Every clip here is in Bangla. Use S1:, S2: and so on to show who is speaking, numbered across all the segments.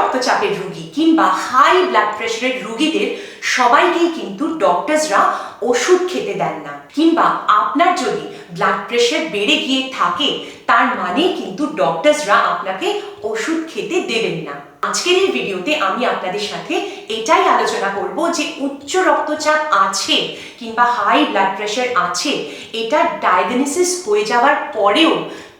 S1: রক্তচাপের রোগী কিংবা হাই ব্লাড প্রেশারের রোগীদের সবাইকেই কিন্তু ডক্টরসরা ওষুধ খেতে দেন না, কিংবা আপনার যদি ব্লাড প্রেশার বেড়ে গিয়ে থাকে তার মানে কিন্তু ডক্টরসরা আপনাকে ওষুধ খেতে দেবেন না। আজকের এই ভিডিওতে আমি আপনাদের সাথে এটাই আলোচনা করব যে উচ্চ রক্তচাপ আছে কিংবা হাই ব্লাড প্রেশার আছে, এটা ডায়াগনোসিস হয়ে যাওয়ার পরেও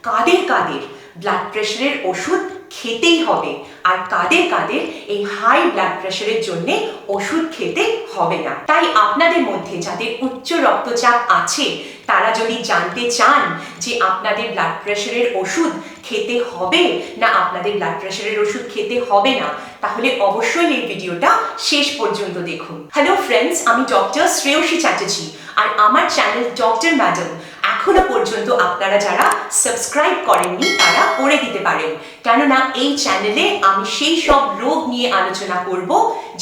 S1: কাদের কাদের ব্লাড প্রেশারের ওষুধ খেতেই হবে আর কাদের কাদের এই হাই ব্লাড প্রেশারের জন্য ওষুধ খেতে হবে না। তাই আপনাদের মধ্যে যাদের উচ্চ রক্তচাপ আছে তারা যদি জানতে চান যে আপনাদের ব্লাড প্রেশারের ওষুধ খেতে হবে না আপনাদের ব্লাড প্রেশারের ওষুধ খেতে হবে না, তাহলে অবশ্যই এই ভিডিওটা শেষ পর্যন্ত দেখুন। হ্যালো ফ্রেন্ডস, আমি ডক্টর শ্রেয়সী চ্যাটার্জি আর আমার চ্যানেল ডক্টর ম্যাডাম এখনো পর্যন্ত আপনারা যারা সাবস্ক্রাইব করেননি তারা করে দিতে পারেন, কেননা এই চ্যানেলে আমি সেই সব রোগ নিয়ে আলোচনা করব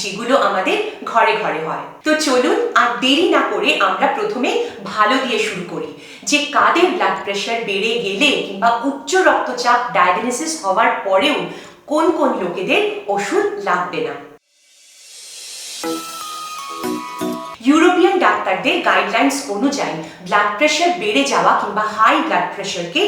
S1: যেগুলো আমাদের ঘরে ঘরে হয়। তো চলুন আর দেরি না করে আমরা প্রথমে ভালো দিয়ে শুরু করি যে কাদের ব্লাড প্রেশার বেড়ে গেলে কিংবা উচ্চ রক্তচাপ ডায়াগনোসিস হওয়ার পরেও কোন কোন লোকেদের ওষুধ লাগবে না। ইউরোপিয়ান ডাক্তারদের গাইডলাইন্স অনুযায়ী ব্লাড প্রেশার বেড়ে যাওয়া কিংবা হাই ব্লাড প্রেশারকে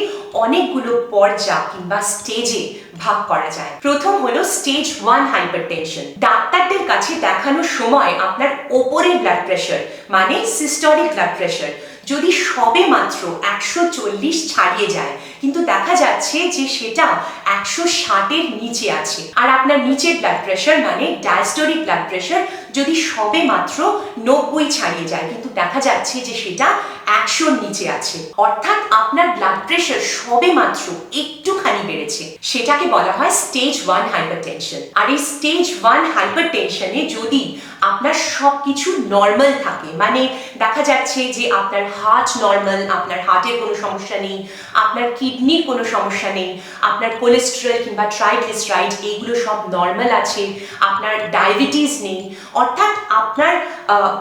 S1: অনেকগুলো পর্যায় কিংবা স্টেজে ভাগ করা যায়। প্রথম হলো স্টেজ 1 হাইপারটেনশন। ডাক্তারদের কাছে দেখানোর সময় আপনার ওপরের ব্লাড প্রেশার মানে সিস্টোলিক ব্লাড প্রেশার যদি সবে মাত্র 140 ছাড়িয়ে যায়, কিন্তু দেখা যাচ্ছে যে সেটা 160-এর নিচে আছে, আর আপনার নিচের ব্লাড প্রেশার মানে ডায়াস্টোলিক ব্লাড প্রেশার যদি সবে মাত্র 90 ছাড়িয়ে যায়, কিন্তু দেখা যাচ্ছে যে সেটা 100-র নিচে আছে, অর্থাৎ আপনার ব্লাড প্রেশার সবে মাত্র একটুখানি বেড়েছে, সেটাকে বলা হয় স্টেজ 1 হাইপারটেনশন। আর এই স্টেজ 1 হাইপারটেনশনে যদি আপনার সবকিছু নর্মাল থাকে, মানে দেখা যাচ্ছে যে আপনার হার্ট নর্মাল, আপনার হার্টের কোনো সমস্যা নেই, আপনার কিডনির কোনো সমস্যা নেই, আপনার কোলেস্টেরল কিংবা ট্রাইগ্লিসারাইড এইগুলো সব নর্মাল আছে, আপনার ডায়াবেটিস নেই, অর্থাৎ আপনার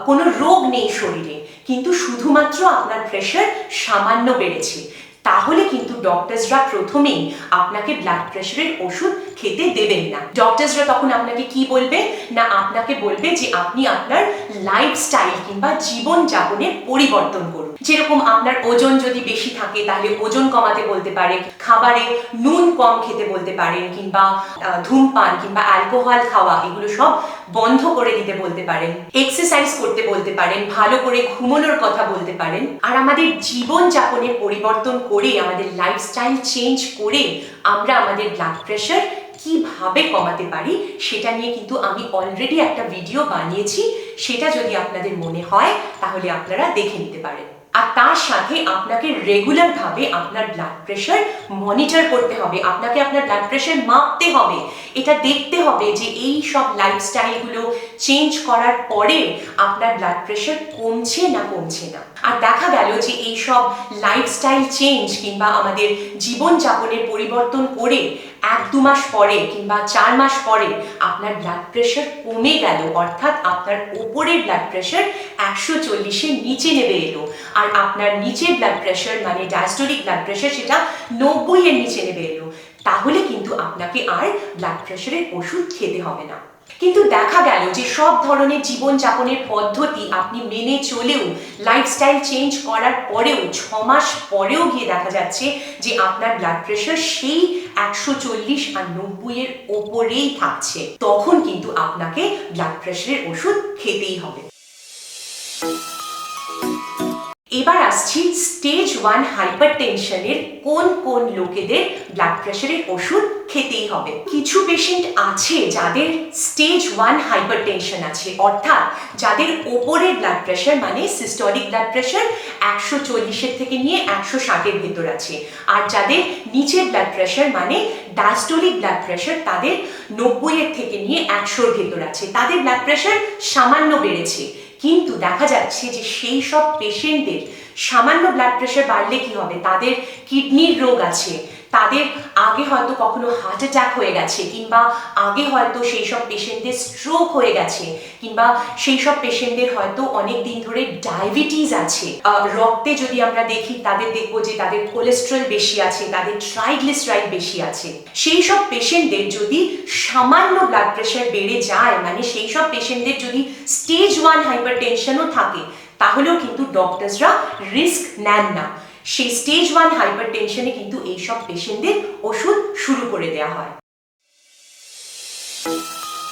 S1: কোনো রোগ নেই শরীরে, কিন্তু শুধুমাত্র আপনার প্রেশার সামান্য বেড়েছে, তাহলে কিন্তু ডক্টরসরা প্রথমেই আপনাকে ব্লাড প্রেশারের ওষুধ খেতে দেবেন না। ডক্টরসরা তখন আপনাকে কি বলবে না, আপনাকে বলবে যে আপনি আপনার লাইফস্টাইল কিংবা জীবন যাপনের পরিবর্তন করুন। যেরকম আপনার ওজন যদি বেশি থাকে তাহলে ওজন কমাতে বলতে পারে, খাবারে নুন কম খেতে বলতে পারেন, কিংবা ধূমপান কিংবা অ্যালকোহল খাওয়া এগুলো সব বন্ধ করে দিতে বলতে পারেন, এক্সারসাইজ করতে বলতে পারেন, ভালো করে ঘুমানোর কথা বলতে পারেন। আর আমাদের জীবন যাপনের পরিবর্তন করে, আমাদের লাইফস্টাইল চেঞ্জ করে আমরা আমাদের ব্লাড প্রেশার কিভাবে কমাতে পারি সেটা নিয়ে কিন্তু আমি অলরেডি একটা ভিডিও বানিয়েছি, সেটা যদি আপনাদের মনে হয় তাহলে আপনারা দেখে নিতে পারেন। আর তার সাথে আপনাকে রেগুলার ভাবে আপনার ব্লাড প্রেশার মনিটর করতে হবে, আপনাকে আপনার ব্লাড প্রেশার মাপতে হবে, এটা দেখতে হবে যে এই সব লাইফস্টাইলগুলো চেঞ্জ করার পরে আপনার ব্লাড প্রেশার কমছে না কমছে না। আর দেখা গেল যে এই সব লাইফস্টাইল চেঞ্জ কিংবা আমাদের জীবনযাপনের পরিবর্তন করে 1-2 মাস পরে কিংবা 4 মাস পরে আপনার ব্লাড প্রেশার কমে গেল, অর্থাৎ আপনার উপরের ব্লাড প্রেশার 140-এর নিচে নেমে এলো, আর আপনার নিচের ব্লাড প্রেশার মানে ডায়াস্টোলিক ব্লাড প্রেশার সেটা 90-এর নিচে নেমে এলো, তাহলে কিন্তু আপনাকে আর ব্লাড প্রেশারের ওষুধ খেতে হবে না। কিন্তু দেখা গেল যে সব ধরনের জীবনযাপনের পদ্ধতি আপনি মেনে চলেও, লাইফস্টাইল চেঞ্জ করার পরেও 6 মাস পরেও গিয়ে দেখা যাচ্ছে যে আপনার ব্লাড প্রেশার সেই 140 আর 90-এর ওপরেই থাকছে, তখন কিন্তু আপনাকে ব্লাড প্রেশারের ওষুধ খেতেই হবে। এবার আসছি স্টেজ 1 হাইপারটেনশনের কোন কোন লোকেদের ব্লাড প্রেশারের ওষুধ খেতেই হবে। কিছু পেশেন্ট আছে যাদের স্টেজ 1 হাইপারটেনশন আছে, অর্থাৎ যাদের ওপরের ব্লাড প্রেশার মানে সিস্টোলিক ব্লাড প্রেশার 140-এর থেকে নিয়ে 160-এর ভেতর আছে, আর যাদের নিচের ব্লাড প্রেশার মানে ডায়াস্টোলিক ব্লাড প্রেশার তাদের 90-এর থেকে নিয়ে 100-এর ভেতর আছে, তাদের ব্লাড প্রেশার সামান্য বেড়েছে। কিন্তু দেখা যাচ্ছে যে সেই সব পেশেন্টদের সামান্য ব্লাড প্রেশার বাড়লে কি হবে, তাদের কিডনির রোগ আছে, তাদের আগে হয়তো কখনো হার্ট অ্যাটাক হয়ে গেছে, কিংবা আগে হয়তো সেই সব পেশেন্টদের স্ট্রোক হয়ে গেছে, কিংবা সেই সব পেশেন্টদের হয়তো অনেক দিন ধরে ডায়াবেটিস আছে। রক্তে যদি আমরা দেখি তাদের দেখবো যে তাদের কোলেস্ট্রল বেশি আছে, তাদের ট্রাইগ্লিসারাইড বেশি আছে। সেই সব পেশেন্টদের যদি সামান্য ব্লাড প্রেশার বেড়ে যায়, মানে সেই সব পেশেন্টদের যদি স্টেজ 1 হাইপারটেনশনও থাকে, তাহলেও কিন্তু ডক্টরসরা রিস্ক নেন না। সেই স্টেজ 1 হাইপারটেনশনে কিন্তু এইসব পেশেন্টদের ওষুধ শুরু করে দেওয়া হয়।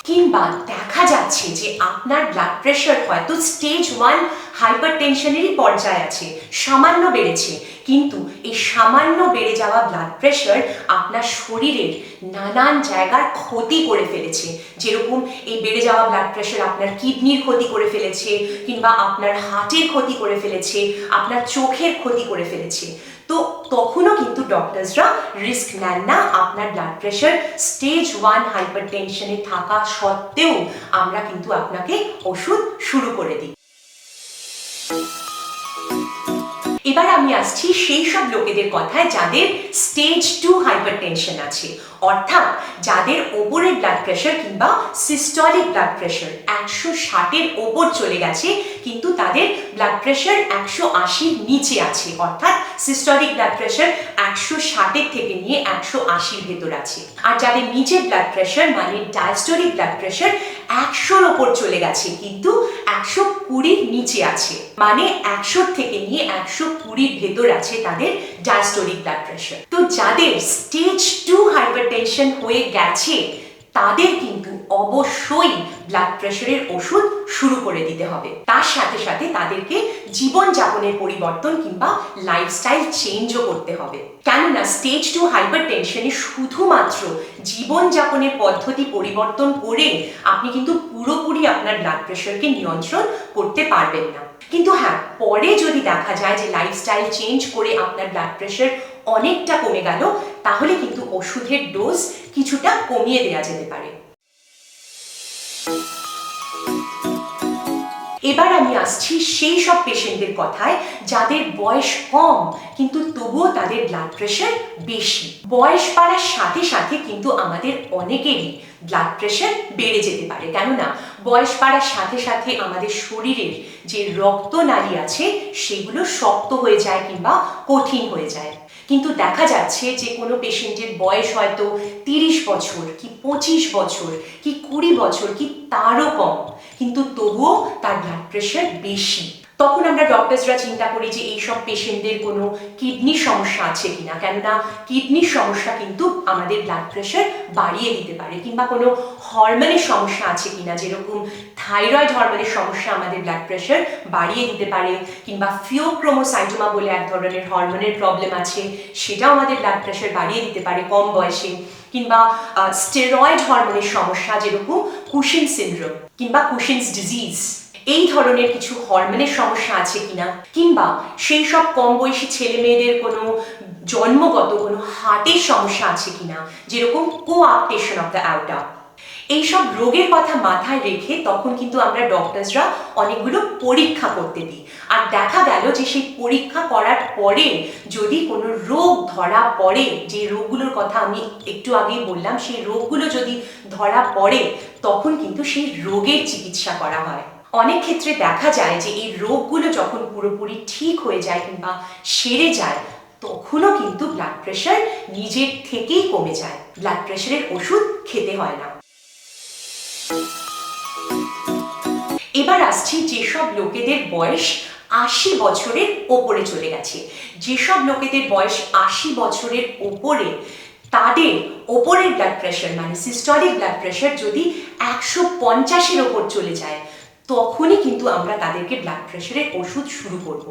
S1: কিংবা দেখা যাচ্ছে যে আপনার ব্লাড প্রেশার হয়তো স্টেজ 1 হাইপারটেনশনেরই পর্যায়ে আছে, সামান্য বেড়েছে, কিন্তু এই সামান্য বেড়ে যাওয়া ব্লাড প্রেশার আপনার শরীরের নানান জায়গার ক্ষতি করে ফেলেছে। যেরকম এই বেড়ে যাওয়া ব্লাড প্রেশার আপনার কিডনির ক্ষতি করে ফেলেছে, কিংবা আপনার হার্টের ক্ষতি করে ফেলেছে, আপনার চোখের ক্ষতি করে ফেলেছে। তো তখনও কিন্তু ডক্টরসরা রিস্ক নেন না। আপনার ব্লাড প্রেশার স্টেজ 1 হাইপারটেনশনে থাকা সত্ত্বেও আমরা কিন্তু আপনাকে ওষুধ শুরু করে দিই। এবার আমি আসছি সেই সব লোকেদের কথায় যাদের স্টেজ 2 হাইপারটেনশন আছে, অর্থাৎ যাদের ওপরের ব্লাড প্রেশার কিংবা সিস্টলিক ব্লাড প্রেশার 160-এর ওপর চলে গেছে, কিন্তু তাদের ব্লাড প্রেশার 180-র নিচে আছে, অর্থাৎ সিস্টলিক ব্লাড প্রেশার 160-এর থেকে নিয়ে 180-র ভেতর আছে। আর যাদের নিচে ব্লাড প্রেশার মানে ডায়াস্টোলিক ব্লাড প্রেশার 100-র ওপর চলে গেছে, কিন্তু 120-র নিচে আছে, মানে 100 থেকে নিয়ে 120-র ভেতর আছে তাদের ডায়াস্টোলিক ব্লাড প্রেশার। তো যাদের স্টেজ 2 হাইপারটেনশন হয়ে গেছে তাদের কিন্তু অবশ্যই ব্লাড প্রেশারের ওষুধ শুরু করে দিতে হবে। তার সাথে সাথে তাদেরকে জীবনযাপনের পরিবর্তন কিংবা লাইফস্টাইল চেঞ্জও করতে হবে। কেননা স্টেজ 2 হাইপারটেনশনে শুধুমাত্র জীবনযাপনের পদ্ধতি পরিবর্তন করে আপনি কিন্তু পুরোপুরি আপনার ব্লাড প্রেশারকে নিয়ন্ত্রণ করতে পারবেন না। কিন্তু হ্যাঁ, পরে যদি দেখা যায় যে লাইফস্টাইল চেঞ্জ করে আপনার ব্লাড প্রেশার অনেকটা কমে গেল, তাহলে কিন্তু ওষুধের ডোজ কিছুটা কমিয়ে দেওয়া যেতে পারে। এবার আমি আসছি সেই সব পেশেন্টদের কথায় যাদের বয়স কম কিন্তু তবুও তাদের ব্লাড প্রেশার বেশি। বয়স বাড়ার সাথে সাথে কিন্তু আমাদের অনেকেরই ব্লাড প্রেশার বেড়ে যেতে পারে, কেননা বয়স বাড়ার সাথে সাথে আমাদের শরীরের যে রক্তনালী আছে সেগুলো শক্ত হয়ে যায় কিংবা কঠিন হয়ে যায়। কিন্তু দেখা যাচ্ছে যে কোনো পেশেন্টের বয়স হয়তো 30 বছর কি 25 বছর কি 20 বছর কি তারও কম, কিন্তু তবুও তার ব্লাড প্রেশার বেশি। তখন আমরা ডক্টরসরা চিন্তা করি যে এইসব পেশেন্টদের কোনো কিডনির সমস্যা আছে কিনা, কেননা কিডনির সমস্যা কিন্তু আমাদের ব্লাড প্রেশার বাড়িয়ে দিতে পারে, কিংবা কোনো হরমোনের সমস্যা আছে কিনা, যেরকম থাইরয়েড হরমোনের সমস্যা আমাদের ব্লাড প্রেশার বাড়িয়ে দিতে পারে, কিংবা ফিওক্রোমোসাইটোমা বলে এক ধরনের হরমোনের প্রবলেম আছে, সেটাও আমাদের ব্লাড প্রেশার বাড়িয়ে দিতে পারে কম বয়সে, কিংবা স্টেরয়েড হরমোনের সমস্যা যেরকম কুশিন সিনড্রোম কিংবা কুশিনস ডিজিজ, এই ধরনের কিছু হরমোনের সমস্যা আছে কিনা, কিংবা সেই সব কম বয়সী ছেলে মেয়েদের কোনো জন্মগত কোনো হার্টের সমস্যা আছে কিনা, যেরকম কোআপটেশন অফ দ্য অ্যাওর্টা। এইসব রোগের কথা মাথায় রেখে তখন কিন্তু আমরা ডক্টরসরা অনেকগুলো পরীক্ষা করতে দিই। আর দেখা গেল যে সেই পরীক্ষা করার পরে যদি কোনো রোগ ধরা পড়ে, যে রোগগুলোর কথা আমি একটু আগেই বললাম, সেই রোগগুলো যদি ধরা পড়ে তখন কিন্তু সেই রোগের চিকিৎসা করা হয়। অনেক ক্ষেত্রে দেখা যায় যে এই রোগগুলো যখন পুরোপুরি ঠিক হয়ে যায় কিংবা সেরে যায়, তখনও কিন্তু ব্লাড প্রেশার নিজের থেকেই কমে যায়, ব্লাড প্রেশারের ওষুধ খেতে হয় না। এবার আসছি যেসব লোকেদের বয়স 80 বছরের ওপরে চলে গেছে। যেসব লোকেদের বয়স 80 বছরের ওপরে, তাদের ওপরের ব্লাড প্রেশার মানে সিস্টলিক ব্লাড প্রেশার যদি 150-এর ওপর চলে যায়, তখনই কিন্তু আমরা তাদেরকে ব্লাড প্রেশারের ওষুধ শুরু করব।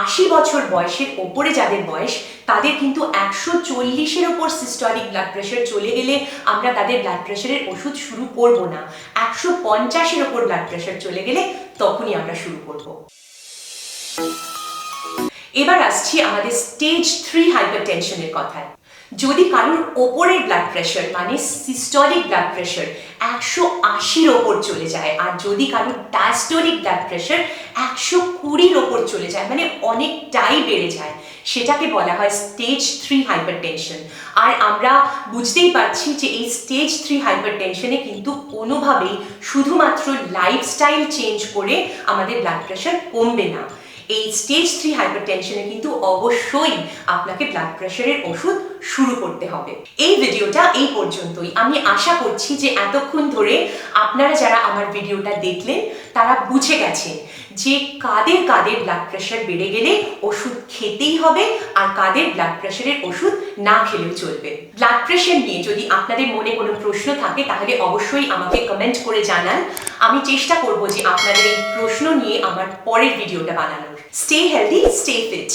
S1: 80 বছর বয়সের ওপরে যাদের বয়স, তাদের কিন্তু 140-এর ওপর সিস্টলিক ব্লাড প্রেশার চলে গেলে আমরা তাদের ব্লাড প্রেশারের ওষুধ শুরু করব না। 150-এর ওপর ব্লাড প্রেশার চলে গেলে তখনই আমরা শুরু করব। এবার আসছি আমাদের স্টেজ 3 হাইপারটেনশনের কথায়। যদি কারোর ওপরের ব্লাড প্রেশার মানে সিস্টলিক ব্লাড প্রেশার 180-র ওপর চলে যায়, আর যদি কারোর ডায়াস্টোলিক ব্লাড প্রেশার 120-র ওপর চলে যায়, মানে অনেকটাই বেড়ে যায়, সেটাকে বলা হয় স্টেজ 3 হাইপারটেনশন। আর আমরা বুঝতেই পারছি যে এই স্টেজ 3 হাইপারটেনশনে কিন্তু কোনোভাবেই শুধুমাত্র লাইফস্টাইল চেঞ্জ করে আমাদের ব্লাড প্রেশার কমবে না। এই স্টেজ 3 হাইপারটেনশনে কিন্তু অবশ্যই আপনাকে ব্লাড প্রেশারের ওষুধ শুরু করতে হবে। এই ভিডিওটা এই পর্যন্তই। আমি আশা করছি যে এতক্ষণ ধরে আপনারা যারা আমার ভিডিওটা দেখলেন তারা বুঝে গেছেন যে কাদের কাদের ব্লাড প্রেশার বেড়ে গেলে ওষুধ খেতেই হবে আর কাদের ব্লাড প্রেশারের ওষুধ না খেলেও চলবে। ব্লাড প্রেশার নিয়ে যদি আপনাদের মনে কোনো প্রশ্ন থাকে তাহলে অবশ্যই আমাকে কমেন্ট করে জানান। আমি চেষ্টা করব যে আপনাদের এই প্রশ্ন নিয়ে আমার পরের ভিডিওটা বানানোর। Stay healthy, stay fit.